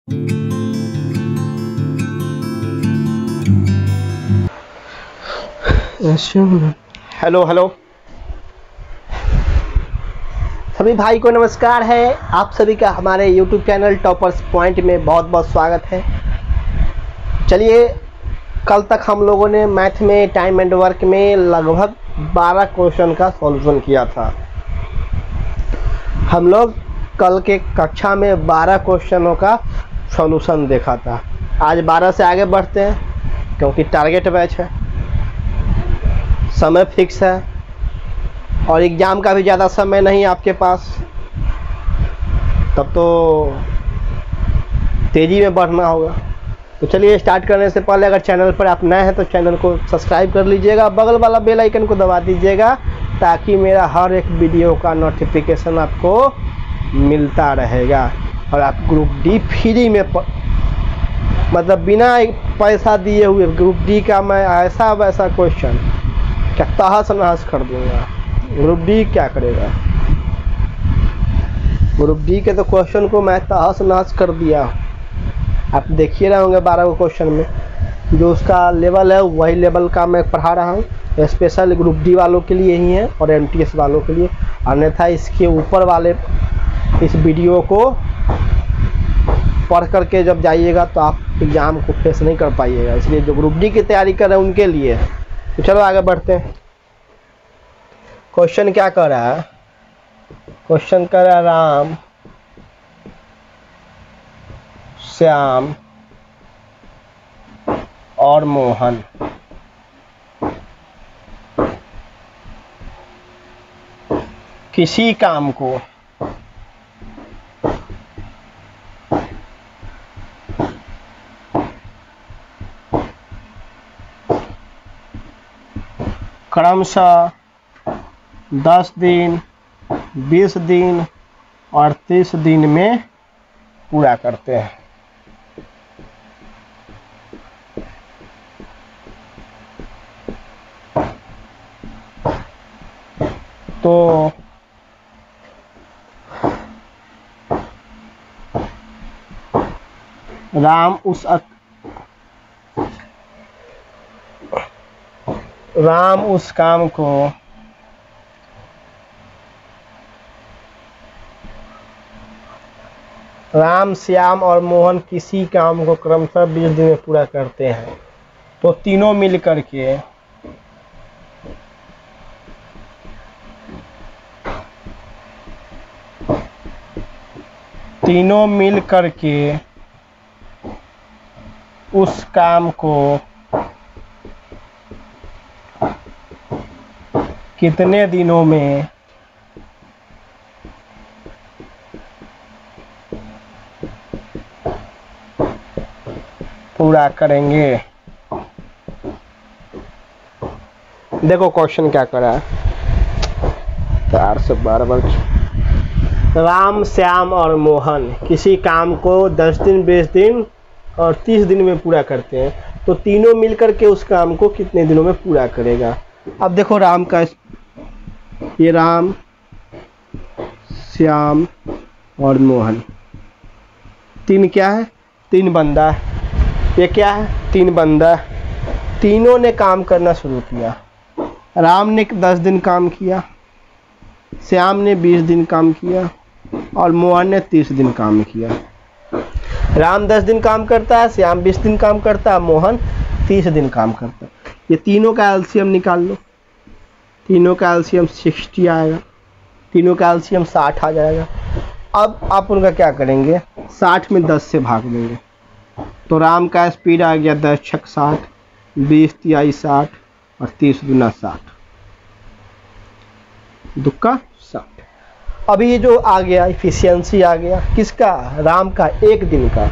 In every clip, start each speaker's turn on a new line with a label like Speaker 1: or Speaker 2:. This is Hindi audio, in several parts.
Speaker 1: हेलो हेलो सभी भाई को नमस्कार है। आप सभी का हमारे YouTube चैनल टॉपर्स पॉइंट में बहुत बहुत स्वागत है। चलिए, कल तक हम लोगों ने मैथ में टाइम एंड वर्क में लगभग 12 क्वेश्चन का सॉल्यूशन किया था। हम लोग कल के कक्षा में 12 क्वेश्चनों का सॉल्यूशन देखा था। आज 12 से आगे बढ़ते हैं क्योंकि टारगेट बैच है, समय फिक्स है और एग्ज़ाम का भी ज़्यादा समय नहीं आपके पास, तब तो तेज़ी में बढ़ना होगा। तो चलिए, स्टार्ट करने से पहले अगर चैनल पर आप नए हैं तो चैनल को सब्सक्राइब कर लीजिएगा, बगल वाला बेल आइकन को दबा दीजिएगा ताकि मेरा हर एक वीडियो का नोटिफिकेशन आपको मिलता रहेगा और आप ग्रुप डी फ्री में मतलब बिना पैसा दिए हुए ग्रुप डी का मैं ऐसा वैसा क्वेश्चन क्या तहस नहस कर दूंगा। ग्रुप डी क्या करेगा? ग्रुप डी के तो क्वेश्चन को मैं तहस नहस कर दिया। आप देखिए रहे होंगे 12 क्वेश्चन में जो उसका लेवल है वही लेवल का मैं पढ़ा रहा हूँ। स्पेशल ग्रुप डी वालों के लिए ही है और एमटीएस वालों के लिए, अन्यथा इसके ऊपर वाले इस वीडियो को पढ़ करके जब जाइएगा तो आप एग्ज़ाम को फेस नहीं कर पाइएगा। इसलिए जो ग्रुप डी की तैयारी कर रहे हैं उनके लिए। तो चलो आगे बढ़ते हैं। क्वेश्चन क्या कर रहा है? क्वेश्चन कर रहा है राम श्याम और मोहन किसी काम को क्रमशः 10 दिन, 20 दिन और 30 दिन में पूरा करते हैं। तो राम उस काम को राम, श्याम और मोहन किसी काम को क्रमशः 20 दिन में पूरा करते हैं। तो तीनों मिल करके उस काम को कितने दिनों में पूरा करेंगे। देखो क्वेश्चन क्या करा है। 4 से 12 वर्ष राम, श्याम और मोहन किसी काम को 10 दिन, 20 दिन और 30 दिन में पूरा करते हैं। तो तीनों मिलकर के उस काम को कितने दिनों में पूरा करेगा? अब देखो राम का, ये राम, श्याम और मोहन, तीन क्या है? 3 बंदा है। ये क्या है? 3 बंदा। तीनों ने काम करना शुरू किया। राम ने 10 दिन काम किया, श्याम ने 20 दिन काम किया और मोहन ने 30 दिन काम किया। राम 10 दिन काम करता है, श्याम 20 दिन काम करता है, मोहन 30 दिन काम करता है। ये तीनों का एलसीएम निकाल लो। तीनों का एलसीएम 60 आएगा, तीनों का एलसीएम 60 आ जाएगा। अब आप उनका क्या करेंगे? 60 में 10 से भाग देंगे। तो राम का स्पीड आ गया 10 छक 60, 20 तिहाई 60 और 30 गुना 60, दुक्का 60। अभी ये जो आ गया इफिशियंसी आ गया किसका? राम का 1 दिन का।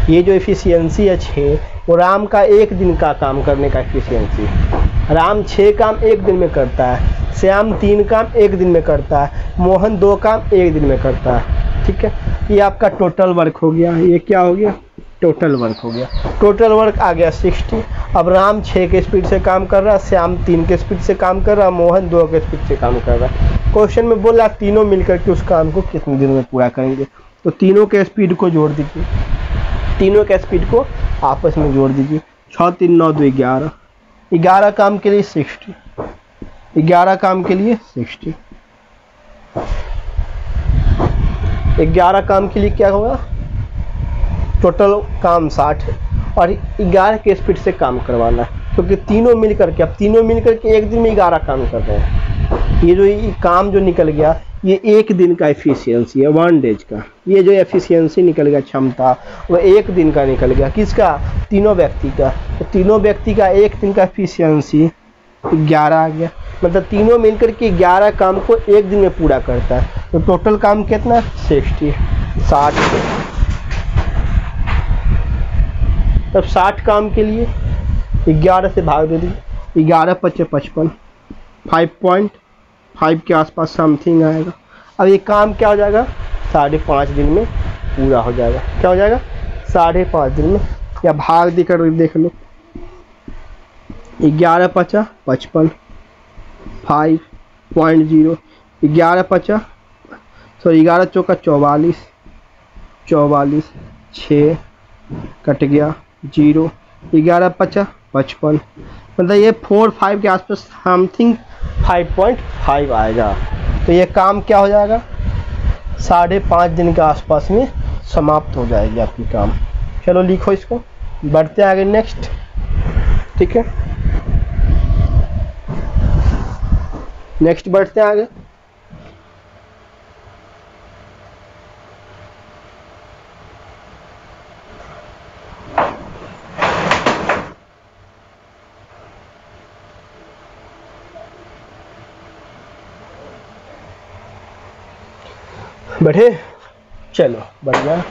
Speaker 1: ये जो इफिशियंसी है 6, वो राम का 1 दिन का काम करने का इफिशियंसी है। राम 6 काम 1 दिन में करता है, श्याम 3 काम 1 दिन में करता है, मोहन 2 काम 1 दिन में करता है। ठीक है, ये आपका टोटल वर्क हो गया। ये क्या हो गया? टोटल वर्क हो गया। टोटल वर्क आ गया 60। अब राम 6 के स्पीड से काम कर रहा है, श्याम 3 के स्पीड से काम कर रहा है, मोहन 2 के स्पीड से काम कर रहा है। क्वेश्चन में बोला तीनों मिलकर के उस काम को कितने दिन में पूरा करेंगे। तो तीनों के स्पीड को जोड़ दीजिए। तीनों के स्पीड को आपस में जोड़ दीजिए। 6 3 9 2 11, 11 काम के लिए 60, 11 काम के लिए 60, 11 काम के लिए क्या होगा, टोटल काम 60 है और 11 के स्पीड से काम करवाना है, क्योंकि तीनों मिल करके, अब तीनों मिल करके एक दिन में 11 काम कर रहे हैं। ये जो काम जो निकल गया, ये एक दिन का एफिशिएंसी है, 1 डेज का। ये जो एफिशिएंसी निकल गया, क्षमता, वो एक दिन का निकल गया। किसका? तीनों व्यक्ति का। तो तीनों व्यक्ति का एक दिन का एफिशिएंसी 11 आ गया। मतलब तीनों मिलकर के 11 काम को एक दिन में पूरा करता है। तो टोटल काम कितना? 60। तब 60 काम के लिए 11 से भाग दे दीजिए। 11 × 5 = 55, 5.5 के आसपास समथिंग आएगा। अब ये काम क्या हो जाएगा? 5.5 दिन में पूरा हो जाएगा। क्या हो जाएगा? 5.5 दिन में। या भाग देकर देख लो, 11 × 5 = 55, 5.0, 11 × 5 11 × 4 = 44, 6 कट गया 0, 11 × 5 = 55। मतलब ये 4-5 के आसपास समथिंग 5.5 आएगा। तो ये काम क्या हो जाएगा? 5.5 दिन के आसपास में समाप्त हो जाएगी आपकी काम। चलो लिखो इसको, बढ़ते आगे नेक्स्ट। ठीक है, नेक्स्ट बढ़ते हैं आगे। बढ़े, चलो बढ़िया।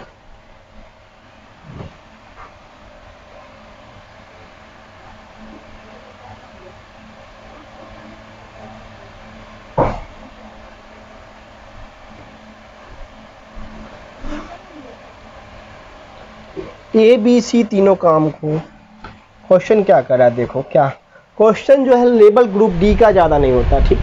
Speaker 1: ABC तीनों काम को क्वेश्चन क्या करा, देखो क्या क्वेश्चन जो है लेवल ग्रुप डी का ज़्यादा नहीं होता। ठीक,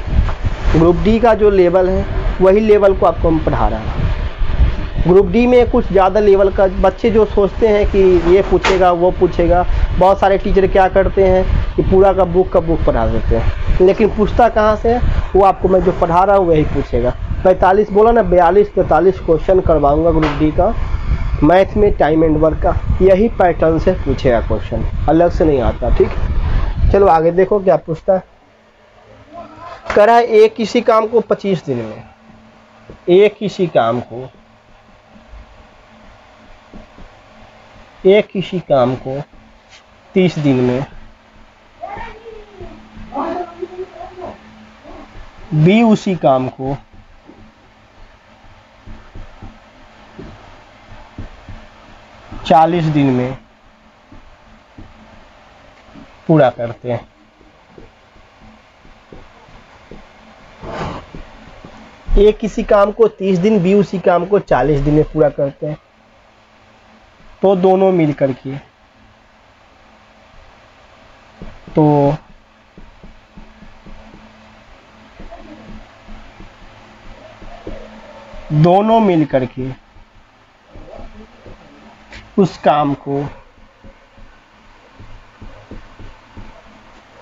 Speaker 1: ग्रुप डी का जो लेवल है वही लेवल को आपको हम पढ़ा रहा है। ग्रुप डी में कुछ ज़्यादा लेवल का बच्चे जो सोचते हैं कि ये पूछेगा वो पूछेगा, बहुत सारे टीचर क्या करते हैं कि पूरा का बुक पढ़ा देते हैं, लेकिन पूछता कहाँ से है? वो आपको मैं जो पढ़ा रहा हूँ वही पूछेगा। 45 बोला ना, 42-43 क्वेश्चन करवाऊँगा ग्रुप डी का, मैथ में टाइम एंड वर्क का, यही पैटर्न से पूछेगा क्वेश्चन, अलग से नहीं आता। ठीक, चलो आगे देखो क्या पूछता है। करा एक किसी काम को 25 दिन में, एक किसी काम को 30 दिन में, बी उसी काम को 40 दिन में पूरा करते हैं। ए किसी काम को 30 दिन, बी उसी काम को 40 दिन में पूरा करते हैं। तो दोनों मिल करके उस काम को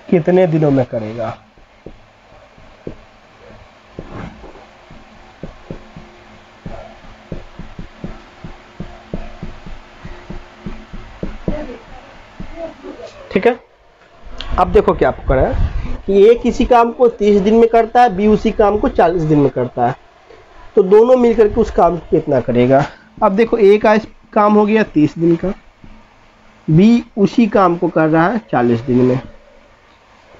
Speaker 1: कितने दिनों में करेगा? ठीक है, अब देखो क्या करा है कि ए किसी काम को 30 दिन में करता है, बी उसी काम को 40 दिन में करता है। तो दोनों मिलकर के उस काम को कितना करेगा? अब देखो ए का काम हो गया 30 दिन का, बी उसी काम को कर रहा है 40 दिन में।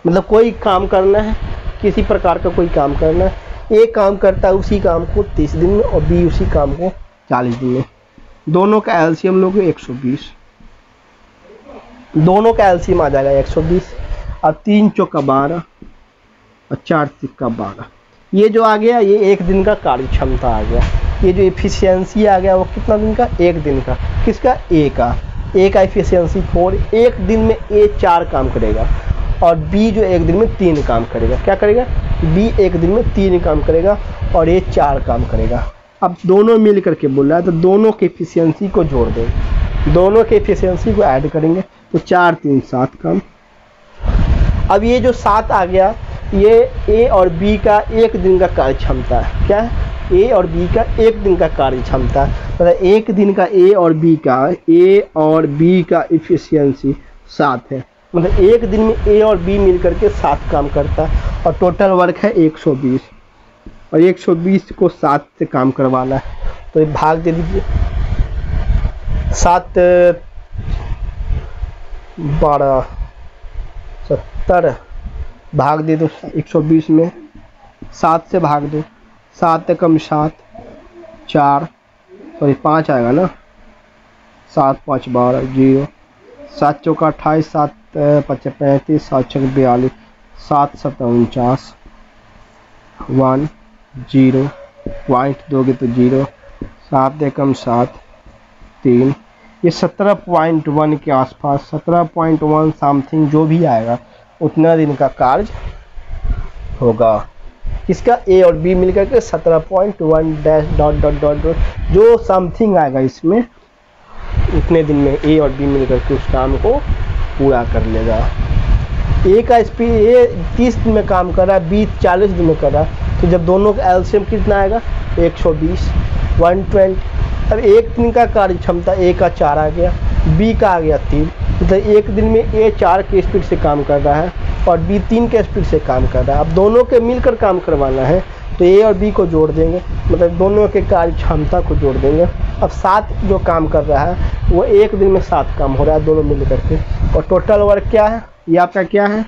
Speaker 1: मतलब कोई काम करना है, किसी प्रकार का कोई काम करना है, ए काम करता है उसी काम को 30 दिन में और बी उसी काम को 40 दिन में। दोनों का एलसीएम लोगे 120, दोनों का एलसीएम आ जाएगा 120। और 3 चौका 12 और 4 तिक्का 12। ये जो आ गया ये एक दिन का कार्य क्षमता आ गया। ये जो एफिशिएंसी आ गया वो कितना दिन का? एक दिन का। किसका? ए का। ए का एफिशिएंसी 4। एक दिन में ए 4 काम करेगा और बी जो एक दिन में 3 काम करेगा। क्या करेगा? बी एक दिन में 3 काम करेगा और ए 4 काम करेगा। अब दोनों मिल करके बोल रहा है तो दोनों के एफिशिएंसी को जोड़ दें। दोनों के एफिशिएंसी को ऐड करेंगे तो 4 3 7 काम। अब ये जो 7 आ गया, ये ए और बी का एक दिन का कार्य क्षमता है। क्या है? ए और बी का एक दिन का कार्य क्षमता, मतलब एक दिन का ए और बी का एफिशिएंसी 7 है। मतलब एक दिन में ए और बी मिलकर के 7 काम करता है और टोटल वर्क है 120, और 120 को 7 से काम करवाना है। तो ये भाग दे दीजिए, 7 12 70 भाग दे दो 120 में, 7 से भाग दो, 7 एकम 7 4 सॉरी 5 आएगा ना, 7 5 12 0, 7 चौका 28, 7 5 35, 7 6 42, 7 7 49, 1 0 पॉइंट दोगे तो 0, 7 एकम 7 3, ये 17.1 के आसपास, 17.1 समथिंग जो भी आएगा उतना दिन का कार्य होगा। किसका? ए और बी मिलकर के 17.1 dash dot dot dot dot जो समथिंग आएगा इसमें, उतने दिन में ए और बी मिलकर के उस काम को पूरा कर लेगा। ए का स्पीड, ए 30 दिन में काम कर रहा है, बी 40 दिन में कर रहा है, तो जब दोनों का एलसीएम कितना आएगा? 120 120। अब एक दिन का कार्य क्षमता ए का 4 आ गया, बी का आ गया 3, मतलब एक दिन में ए 4 के स्पीड से काम कर रहा है और बी 3 के स्पीड से काम कर रहा है। अब दोनों के मिलकर काम करवाना है तो ए और बी को जोड़ देंगे, मतलब दोनों के कार्य क्षमता को जोड़ देंगे। अब 7 जो काम कर रहा है वो एक दिन में 7 काम हो रहा है दोनों मिल करके, और टोटल वर्क क्या है? ये आपका क्या है?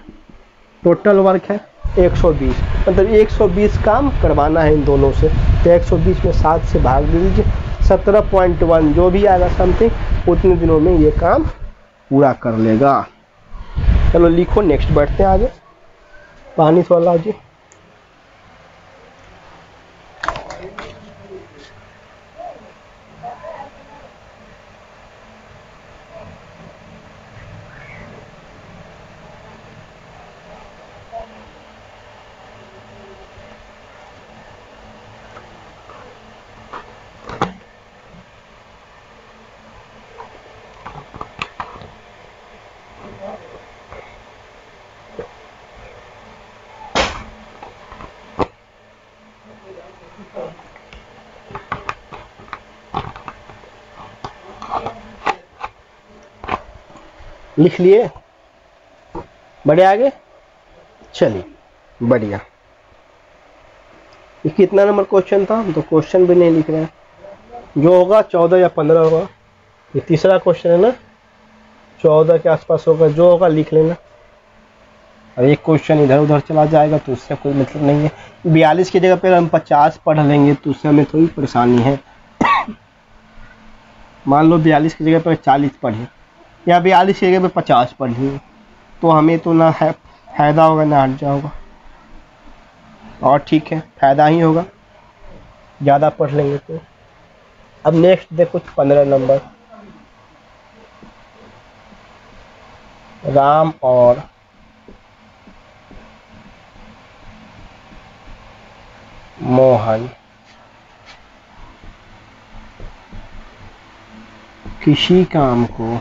Speaker 1: टोटल वर्क है 120, मतलब 120 काम करवाना है इन दोनों से। तो 120 में 7 से भाग दे दीजिए, 17.1 जो भी आएगा समथिंग, उतने दिनों में ये काम पूरा कर लेगा। चलो लिखो, नेक्स्ट बढ़ते हैं आगे। पानी थोड़ा लाओ जी। लिख लिए? बढ़िया, आगे चलिए। बढ़िया। ये कितना नंबर क्वेश्चन था? तो क्वेश्चन भी नहीं लिख रहे हैं, जो होगा 14 या 15 होगा। ये तीसरा क्वेश्चन है ना, 14 के आसपास होगा, जो होगा लिख लेना। और एक क्वेश्चन इधर उधर चला जाएगा तो उससे कोई मतलब नहीं है। 42 की जगह पर हम 50 पढ़ लेंगे तो उससे हमें थोड़ी परेशानी है। मान लो 42 की जगह पर 40 पढ़े या 42 की जगह पे 50 पढ़ लिए, तो हमें तो ना है फायदा होगा ना हट जाओगा। और ठीक है, फायदा ही होगा, ज़्यादा पढ़ लेंगे तो। अब नेक्स्ट देखो 15 नंबर, राम और मोहन किसी काम को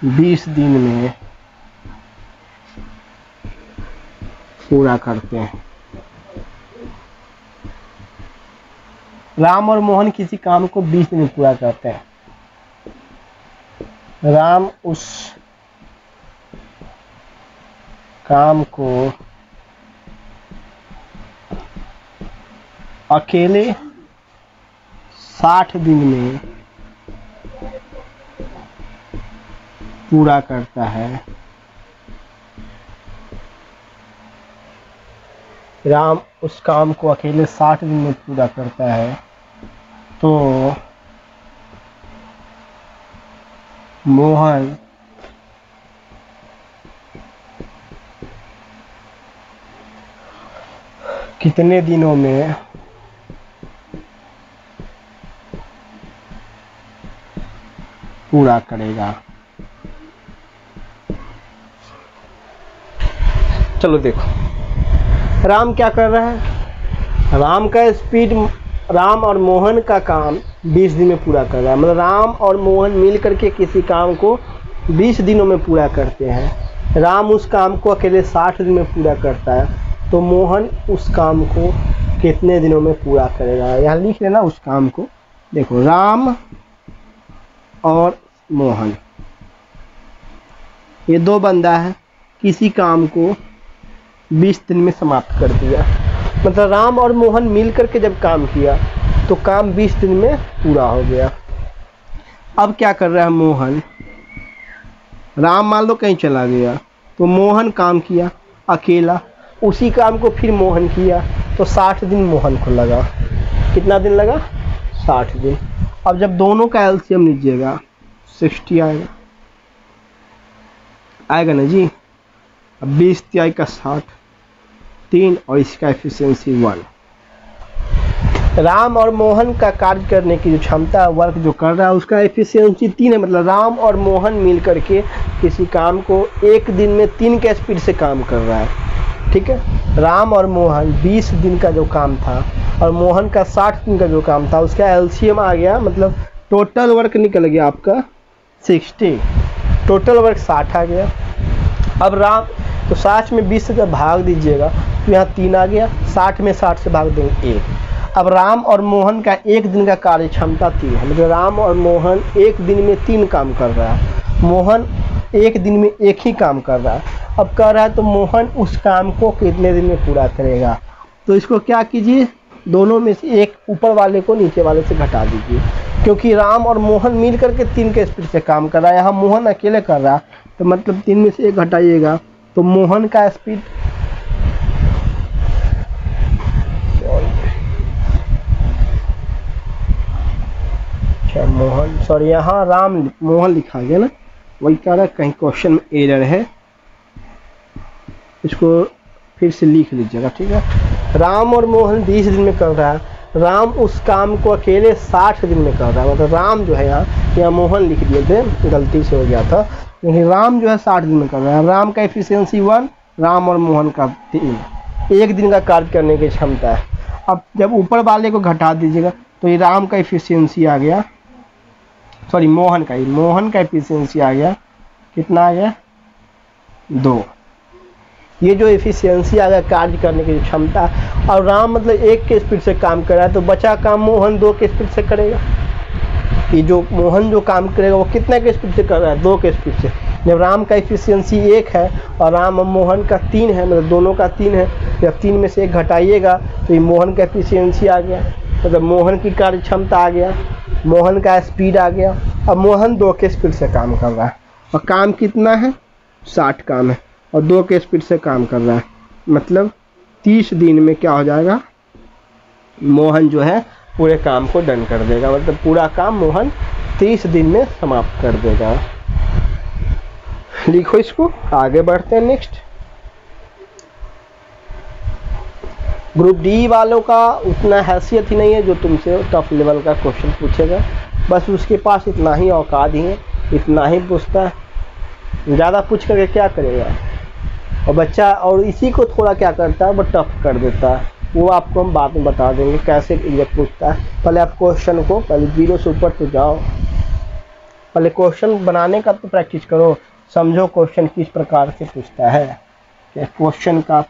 Speaker 1: 20 दिन में पूरा करते हैं। राम और मोहन किसी काम को 20 दिन में पूरा करते हैं। राम उस काम को अकेले 60 दिन में पूरा करता है। राम उस काम को अकेले 60 दिन में पूरा करता है, तो मोहन कितने दिनों में पूरा करेगा? चलो देखो, राम क्या कर रहा है? राम का स्पीड राम और मोहन का काम 20 दिन में पूरा कर रहा है, मतलब राम और मोहन मिल करके किसी काम को 20 दिनों में पूरा करते हैं। राम उस काम को अकेले 60 दिन में पूरा करता है, तो मोहन उस काम को कितने दिनों में पूरा करेगा? यहाँ लिख लेना उस काम को। देखो, राम और मोहन ये दो बंदा है, किसी काम को 20 दिन में समाप्त कर दिया। मतलब राम और मोहन मिल करके जब काम किया तो काम 20 दिन में पूरा हो गया। अब क्या कर रहा है मोहन? राम मान लो कहीं चला गया तो मोहन काम किया अकेला, उसी काम को फिर मोहन किया तो 60 दिन मोहन को लगा। कितना दिन लगा? 60 दिन। अब जब दोनों का एलसीएम लीजिएगा 60 आएगा, आएगा ना जी। अब 20 तिहाई का 60, 3 और इसका एफिशिएंसी 1। राम और मोहन का कार्य करने की जो क्षमता, वर्क जो कर रहा है, उसका एफिशिएंसी 3 है। मतलब राम और मोहन मिल करके किसी काम को एक दिन में 3 के स्पीड से काम कर रहा है। ठीक है, राम और मोहन 20 दिन का जो काम था और मोहन का 60 दिन का जो काम था, उसका एलसीएम आ गया, मतलब टोटल वर्क निकल गया आपका 60, टोटल वर्क 60 आ गया। अब राम तो 60 में 20 से जब भाग दीजिएगा तो यहाँ 3 आ गया, 60 में 60 से भाग देंगे 1। अब राम और मोहन का एक दिन का कार्य क्षमता 3 है, मतलब राम और मोहन एक दिन में 3 काम कर रहा है, मोहन एक दिन में एक ही काम कर रहा है। अब कर रहा है तो मोहन उस काम को कितने दिन में पूरा करेगा? तो इसको क्या कीजिए, दोनों में से एक ऊपर वाले को नीचे वाले से घटा दीजिए, क्योंकि राम और मोहन मिल करके 3 के स्पीड से काम कर रहा है, यहाँ मोहन अकेले कर रहा है, तो मतलब 3 में से 1 घटाइएगा तो मोहन का स्पीड मोहन, सॉरी यहाँ राम मोहन लिखा गया ना, वही कह रहा है, कहीं क्वेश्चन में एरर है, इसको फिर से लिख लीजिएगा। ठीक है, राम और मोहन 20 दिन में कर रहा है, राम उस काम को अकेले 60 दिन में कर रहा है। मतलब राम जो है यहाँ मोहन लिख दिए थे, गलती से हो गया था, लेकिन राम जो है 60 दिन में कर रहा है। राम का एफिशिएंसी 1, राम और मोहन का 3, एक दिन का कार्य करने की क्षमता है। अब जब ऊपर वाले को घटा दीजिएगा तो ये राम का एफिशिएंसी आ गया, सॉरी मोहन का एफिशिएंसी आ गया, कितना आ गया? 2। ये जो एफिशिएंसी आ गया कार्य करने की क्षमता, और राम मतलब 1 के स्पीड से काम कर रहा है, तो बचा काम मोहन 2 के स्पीड से करेगा। ये जो मोहन जो काम करेगा वो कितने के स्पीड से कर रहा है? 2 के स्पीड से। जब राम का एफिशिएंसी 1 है और राम और मोहन का 3 है, मतलब दोनों का 3 है, जब 3 में से 1 घटाइएगा तो ये मोहन का एफिशिएंसी आ गया, मतलब मोहन की कार्य क्षमता आ गया, मोहन का स्पीड आ गया। अब मोहन 2 के स्पीड से काम कर रहा है, और काम कितना है? 60 काम है, और 2 के स्पीड से काम कर रहा है, मतलब 30 दिन में क्या हो जाएगा? मोहन जो है पूरे काम को डन कर देगा, मतलब पूरा काम मोहन 30 दिन में समाप्त कर देगा। लिखो इसको, आगे बढ़ते हैं नेक्स्ट। ग्रुप डी वालों का उतना हैसियत ही नहीं है जो तुमसे टफ लेवल का क्वेश्चन पूछेगा, बस उसके पास इतना ही औकात ही है, इतना ही पूछता है, ज़्यादा पूछ करके क्या करेगा? और बच्चा और इसी को थोड़ा क्या करता है, वो टफ कर देता है, वो आपको हम बाद में बता देंगे कैसे एग्जैक्ट पूछता है। पहले आप क्वेश्चन को पहले 0 से ऊपर तो जाओ, पहले क्वेश्चन बनाने का तो प्रैक्टिस करो, समझो क्वेश्चन किस प्रकार से पूछता है, क्वेश्चन का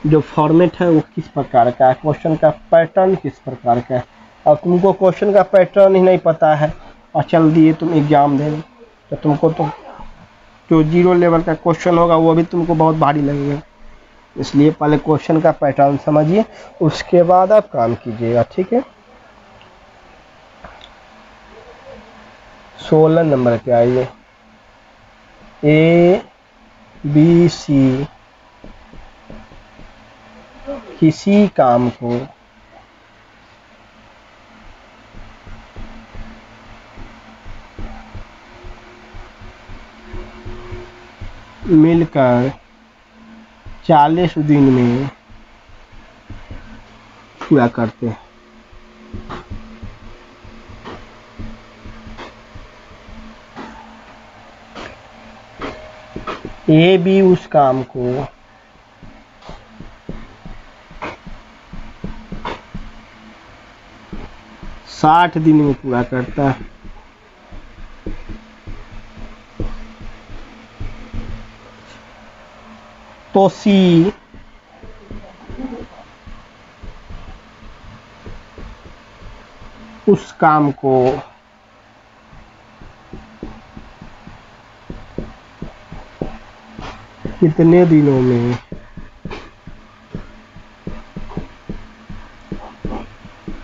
Speaker 1: जो फॉर्मेट है वो किस प्रकार का है, क्वेश्चन का पैटर्न किस प्रकार का है। और तुमको क्वेश्चन का पैटर्न ही नहीं पता है और चल दिए तुम एग्जाम देने, तो तुमको तो जो 0 लेवल का क्वेश्चन होगा वो भी तुमको बहुत भारी लगेगा। इसलिए पहले क्वेश्चन का पैटर्न समझिए, उसके बाद आप काम कीजिएगा। ठीक है, 16 नंबर पे आइए। A, B, C किसी काम को मिलकर 40 दिन में पूरा करते हैं। ए बी उस काम को 60 दिन में पूरा करता है। तो सी उस काम को कितने दिनों में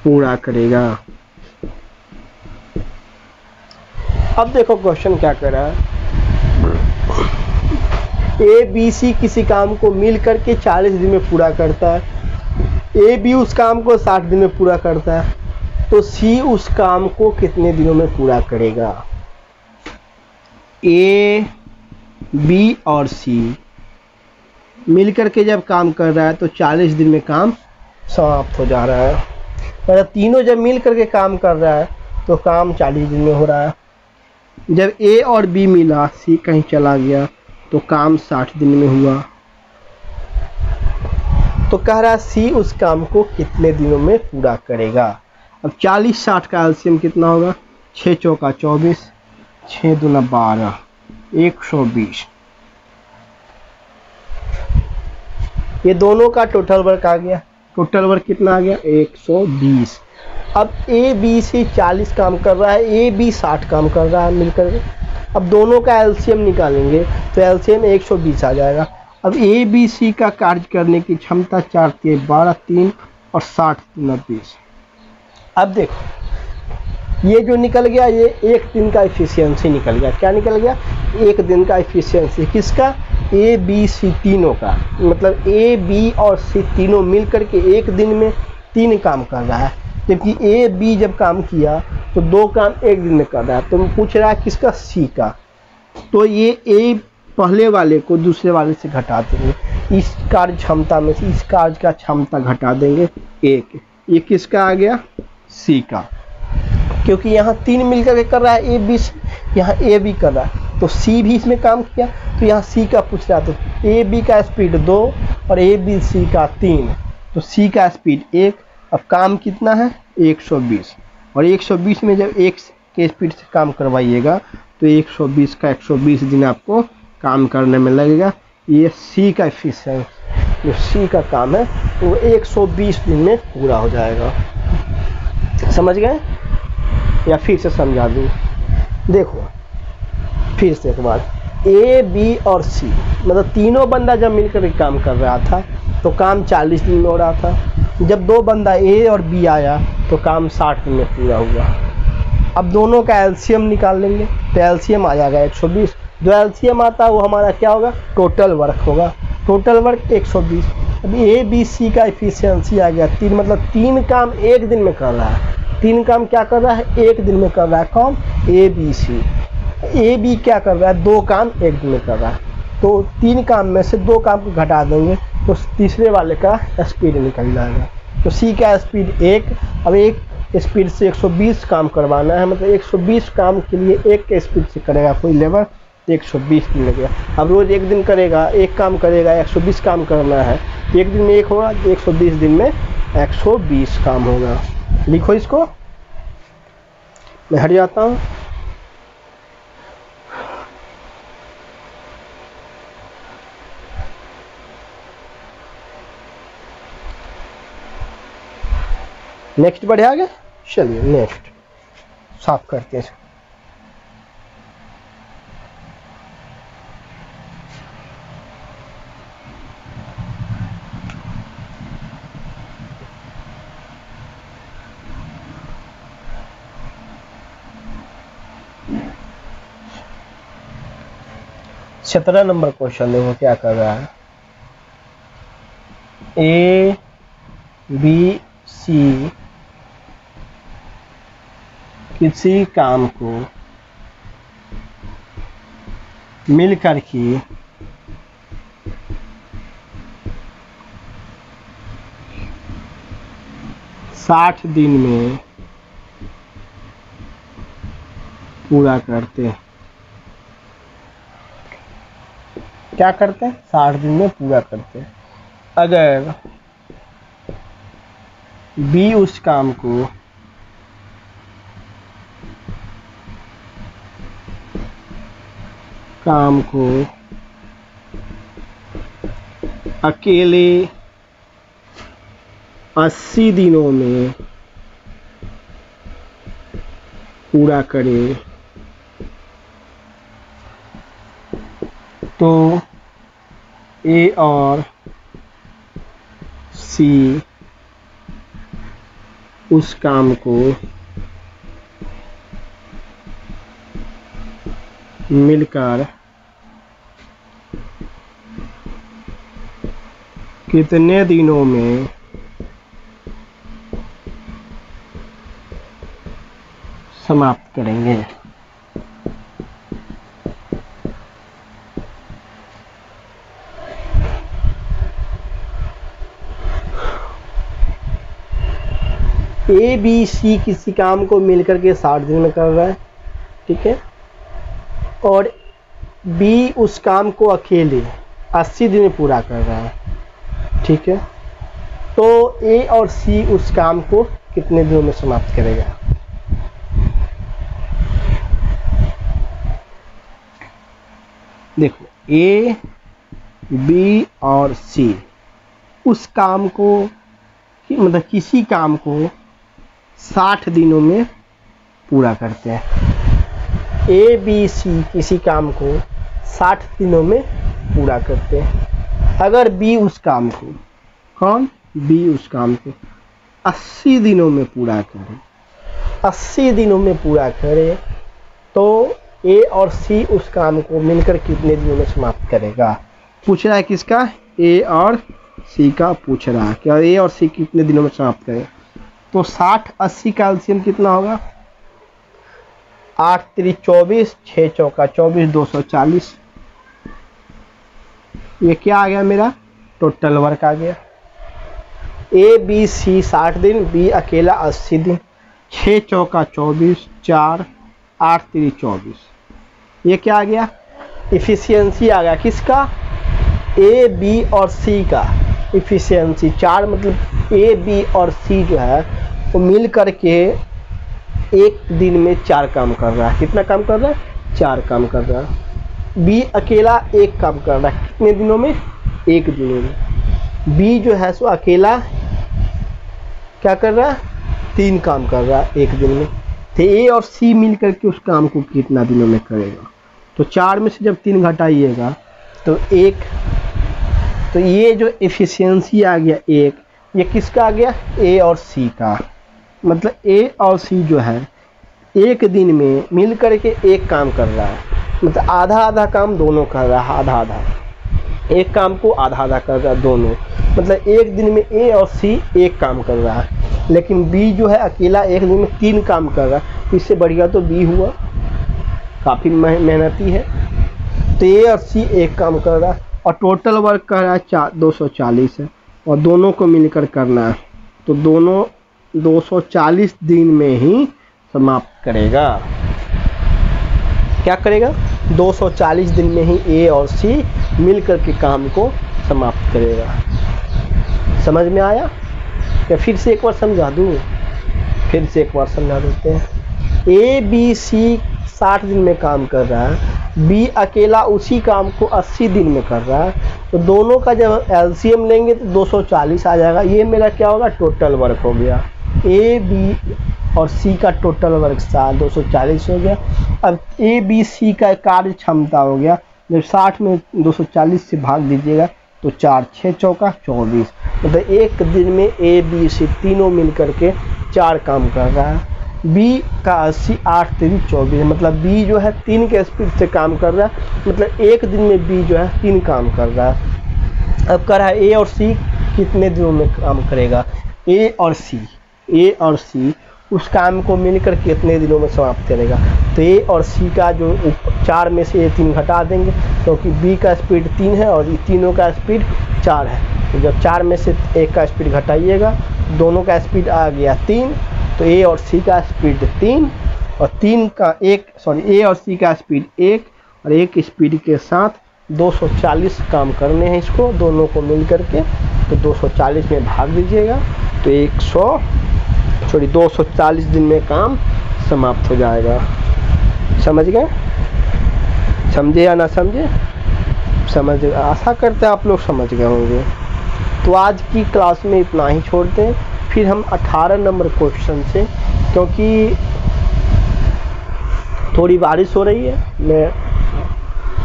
Speaker 1: पूरा करेगा। अब देखो क्वेश्चन क्या कर रहा है, ए बी सी किसी काम को मिल करके 40 दिन में पूरा करता है, ए बी उस काम को 60 दिन में पूरा करता है, तो सी उस काम को कितने दिनों में पूरा करेगा। ए बी और सी मिल करके जब काम कर रहा है तो 40 दिन में काम समाप्त हो जा रहा है। पर तीनों जब मिल करके काम कर रहा है तो काम 40 दिन में हो रहा है। जब ए और बी मिला, सी कहीं चला गया तो काम 60 दिन में हुआ। तो कह रहा है सी उस काम को कितने दिनों में पूरा करेगा। अब 40-60 का एलसीएम कितना होगा, 6 चौका 24, 6 दूना 12, 120। ये दोनों का टोटल वर्क आ गया। टोटल वर्क कितना आ गया, 120। अब ए बी सी 40 काम कर रहा है, ए बी 60 काम कर रहा है मिलकर के। अब दोनों का एलसीएम निकालेंगे तो एलसीएम 120 आ जाएगा। अब ए बी सी का कार्य करने की क्षमता 4 × 12 3 और 60 × 20। अब देखो ये जो निकल गया, ये एक दिन का एफिशिएंसी निकल गया। क्या निकल गया, एक दिन का एफिशिएंसी। किसका, ए बी सी तीनों का। मतलब ए बी और सी तीनों मिल करके एक दिन में 3 काम कर रहा है, जबकि ए बी जब काम किया तो 2 काम एक दिन में कर रहा है। तो पूछ रहा है किसका, सी का। तो ये ए पहले वाले को दूसरे वाले से घटा देंगे, इस कार्य क्षमता में से इस कार्य का क्षमता घटा देंगे 1। ये किसका आ गया, सी का। क्योंकि यहाँ 3 मिलकर के कर रहा है ए बी सी, यहाँ ए बी कर रहा है तो सी भी इसमें काम किया। तो यहाँ सी का पूछ रहा है, तो ए बी का स्पीड 2 और ए बी सी का 3, तो सी का स्पीड 1। अब काम कितना है, 120। और 120 में जब 1 के स्पीड से काम करवाइएगा तो 120 का 120 दिन आपको काम करने में लगेगा। ये सी का एफिशिएंसी, जो सी का काम है वो 120 दिन में पूरा हो जाएगा। समझ गए, या फिर से समझा दूँ। देखो फिर से एक बार, ए बी और सी मतलब तीनों बंदा जब मिलकर काम कर रहा था तो काम 40 दिन में हो रहा था। जब 2 बंदा ए और बी आया तो काम 60 दिन में पूरा हुआ। अब दोनों का एलसीएम निकाल लेंगे तो एलसीएम आ जाएगा 120। जो एलसीएम आता है वो हमारा क्या होगा, टोटल वर्क होगा। Total work 120। अब ए बी सी का एफिशिएंसी आ गया 3, मतलब 3 काम एक दिन में कर रहा है। 3 काम क्या कर रहा है, एक दिन में कर रहा है। कौन, A B C. A B क्या कर रहा है, 2 काम एक दिन में कर रहा है। तो 3 काम में से 2 काम को घटा देंगे तो तीसरे वाले का स्पीड निकल जाएगा। तो सी का स्पीड 1। अब एक स्पीड से 120 काम करवाना है, मतलब 120 काम के लिए एक के स्पीड से करेगा कोई लेबर, 120 दिन लगेगा। अब रोज़ एक दिन करेगा, एक काम करेगा, 120 काम करना है, एक दिन में एक होगा, 120 दिन में 120 काम होगा। लिखो इसको, मैं हट जाता हूँ। नेक्स्ट बढ़े आगे, चलिए नेक्स्ट साफ करते हैं। सत्रह नंबर क्वेश्चन देखो क्या कर रहा है। ए बी सी किसी काम को मिलकर के 60 दिन में पूरा करते हैं। क्या करते हैं, 60 दिन में पूरा करते हैं। अगर बी उस काम को काम को अकेले 80 दिनों में पूरा करे तो ए और सी उस काम को मिलकर कितने दिनों में समाप्त करेंगे। ए बी सी किसी काम को मिलकर के 60 दिन में कर रहा है, ठीक है, और बी उस काम को अकेले 80 दिन में पूरा कर रहा है, ठीक है, तो ए और सी उस काम को कितने दिनों में समाप्त करेगा। देखो ए बी और सी उस काम को मतलब किसी काम को 60 दिनों में पूरा करते हैं। ए बी सी किसी काम को 60 दिनों में पूरा करते हैं। अगर बी उस काम को, कौन, बी उस काम को 80 दिनों में पूरा करे, 80 दिनों में पूरा करे तो ए और सी उस काम को मिलकर कितने दिनों में समाप्त करेगा। पूछ रहा है किसका, ए और सी का पूछ रहा है कि ए और सी कितने दिनों में समाप्त करेगा। तो 60 80 का एलसीएम कितना होगा, 8 3 24, 6 चौका 24, 240। ये क्या आ गया मेरा, टोटल वर्क आ गया। ए बी सी 60 दिन, बी अकेला 80 दिन, 6 चौका 24, 4 8 3 24। ये क्या आ गया, इफिशियंसी आ गया किसका, ए बी और सी का इफिशियंसी। 4 मतलब ए बी और सी जो है वो मिल करके एक दिन में 4 काम कर रहा है। कितना काम कर रहा है, 4 काम कर रहा है। बी अकेला एक काम कर रहा है, कितने दिनों में, 1 दिनों में। बी जो है सो अकेला क्या कर रहा है, 3 काम कर रहा है 1 दिन में। तो ए और सी मिल करके उस काम को कितना दिनों में करेगा। तो 4 में से जब 3 घटाइएगा तो 1, तो ये जो एफिशिएंसी आ गया 1, ये किसका आ गया, ए और सी का। मतलब ए और सी जो है 1 दिन में मिल करके एक काम कर रहा है, मतलब आधा आधा काम दोनों कर रहा है, आधा आधा एक काम को आधा आधा कर रहा है दोनों। मतलब 1 दिन में ए और सी एक काम कर रहा है, लेकिन बी जो है अकेला 1 दिन में 3 काम कर रहा है। इससे बढ़िया तो बी हुआ, काफ़ी मेहनती है। तो ए और सी एक काम कर रहा है और टोटल वर्क कर रहा है 240 है, और दोनों को मिलकर करना है, तो दोनों 240 दिन में ही समाप्त करेगा। क्या करेगा, 240 दिन में ही ए और सी मिलकर के काम को समाप्त करेगा। समझ में आया या फिर से एक बार समझा दूँ, फिर से एक बार समझा देते हैं। ए बी सी 60 दिन में काम कर रहा है, बी अकेला उसी काम को 80 दिन में कर रहा है, तो दोनों का जब एलसीएम लेंगे तो 240 आ जाएगा। ये मेरा क्या होगा, टोटल वर्क हो गया। ए बी और सी का टोटल वर्क 240 हो गया। अब ए बी सी का कार्य क्षमता हो गया, जब 60 में 240 से भाग दीजिएगा तो 4 6 चौका 24। मतलब 1 दिन में ए बी सी तीनों मिल करके 4 काम कर रहा है। बी का 80 8 3 24, मतलब बी जो है 3 के स्पीड से काम कर रहा है, मतलब 1 दिन में बी जो है 3 काम कर रहा है। अब कर रहा है ए और सी कितने दिनों में काम करेगा। ए और सी उस काम को मिलकर कितने दिनों में समाप्त करेगा। तो ए और सी का जो 4 में से 3 घटा देंगे, क्योंकि बी का स्पीड 3 है और तीनों का स्पीड 4 है। तो जब 4 में से 1 का स्पीड घटाइएगा, दोनों का स्पीड आ गया 3, तो ए और सी का स्पीड 3 और ए और सी का स्पीड 1 और 1 स्पीड के साथ 240 काम करने हैं इसको दोनों को मिल करके। तो 240 में भाग दीजिएगा तो 240 दिन में काम समाप्त हो जाएगा। समझ गए। समझे या ना समझे? समझ, आशा करते हैं आप लोग समझ गए होंगे। तो आज की क्लास में इतना ही छोड़ते हैं, फिर हम 18 नंबर क्वेश्चन से, क्योंकि थोड़ी बारिश हो रही है,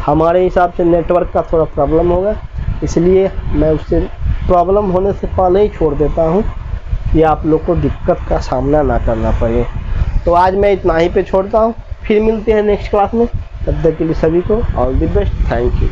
Speaker 1: हमारे हिसाब से नेटवर्क का थोड़ा प्रॉब्लम होगा, इसलिए मैं उससे प्रॉब्लम होने से पहले ही छोड़ देता हूँ कि आप लोग को दिक्कत का सामना ना करना पड़े। तो आज मैं इतना ही पे छोड़ता हूँ, फिर मिलते हैं नेक्स्ट क्लास में। तब तक के लिए सभी को all the best, thank you.